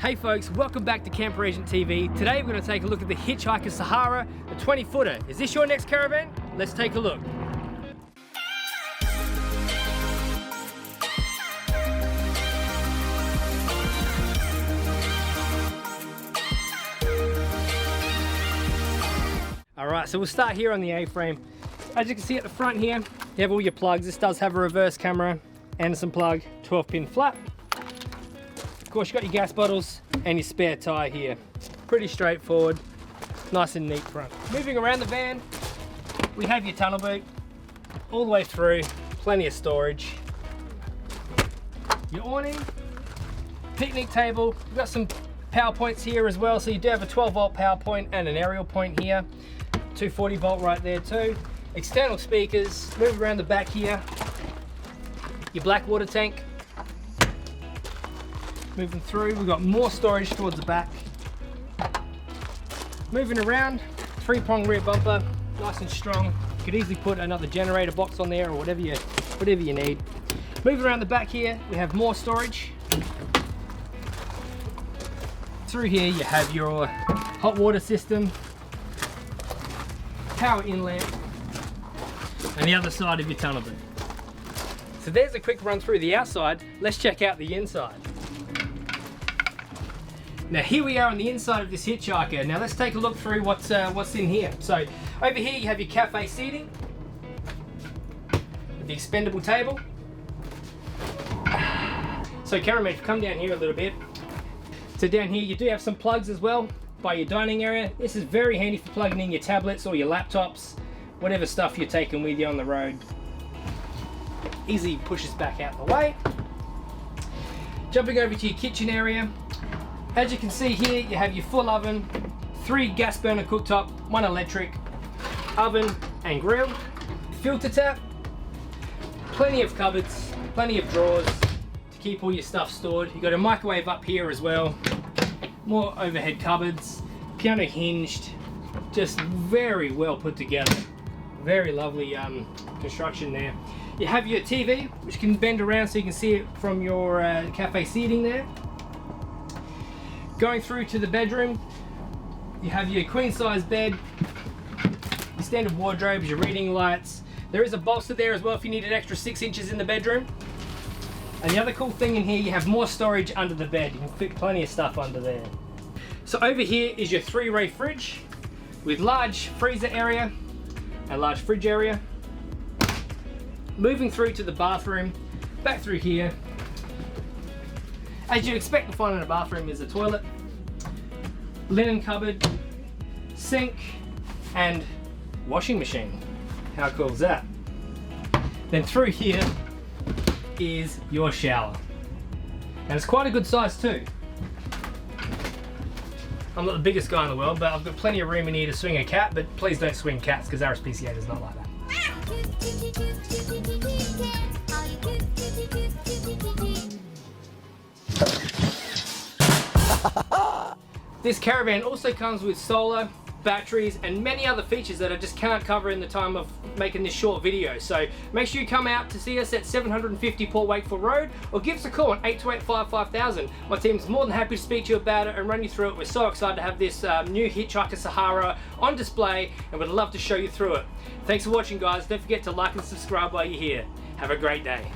Hey folks, welcome back to Camperagent TV. Today we're going to take a look at the Hitch Hika Sahara, a 20-footer. Is this your next caravan? Let's take a look. Alright, so we'll start here on the A-frame. As you can see at the front here, you have all your plugs. This does have a reverse camera and some plug, 12-pin flap. Of course, you've got your gas bottles and your spare tyre here. Pretty straightforward, nice and neat front. Moving around the van, we have your tunnel boot all the way through, plenty of storage. Your awning, picnic table, we've got some power points here as well, so you do have a 12-volt power point and an aerial point here. 240-volt right there too. External speakers, move around the back here. Your black water tank. Moving through, we've got more storage towards the back. Moving around, 3-prong rear bumper, nice and strong. You could easily put another generator box on there or whatever you need. Moving around the back here, we have more storage. Through here, you have your hot water system, power inlet, and the other side of your tunnel boot. So there's a quick run through the outside. Let's check out the inside. Now here we are on the inside of this Hitch Hika. Now let's take a look through what's in here. So over here you have your cafe seating with the expendable table. So cameraman, come down here a little bit. So down here you do have some plugs as well by your dining area. This is very handy for plugging in your tablets or your laptops, whatever stuff you're taking with you on the road. Easy pushes back out the way. Jumping over to your kitchen area. As you can see here, you have your full oven, 3 gas burner cooktop, 1 electric, oven and grill, filter tap, plenty of cupboards, plenty of drawers to keep all your stuff stored. You've got a microwave up here as well, more overhead cupboards, piano hinged, just very well put together. Very lovely construction there. You have your TV, which can bend around so you can see it from your cafe seating there. Going through to the bedroom, you have your queen size bed, your standard wardrobes, your reading lights. There is a bolster there as well if you need an extra 6 inches in the bedroom. And the other cool thing in here, you have more storage under the bed. You can fit plenty of stuff under there. So over here is your 3-ray fridge with large freezer area and large fridge area. Moving through to the bathroom, back through here. As you expect to find in a bathroom is a toilet, linen cupboard, sink, and washing machine. How cool is that? Then through here is your shower. And it's quite a good size too. I'm not the biggest guy in the world, but I've got plenty of room in here to swing a cat, but please don't swing cats because RSPCA does not like that. This caravan also comes with solar, batteries, and many other features that I just can't cover in the time of making this short video. So make sure you come out to see us at 750 Port Wakefield Road or give us a call on 8285 My team's more than happy to speak to you about it and run you through it. We're so excited to have this new Hitch Hika Sahara on display and would love to show you through it. Thanks for watching guys. Don't forget to like and subscribe while you're here. Have a great day.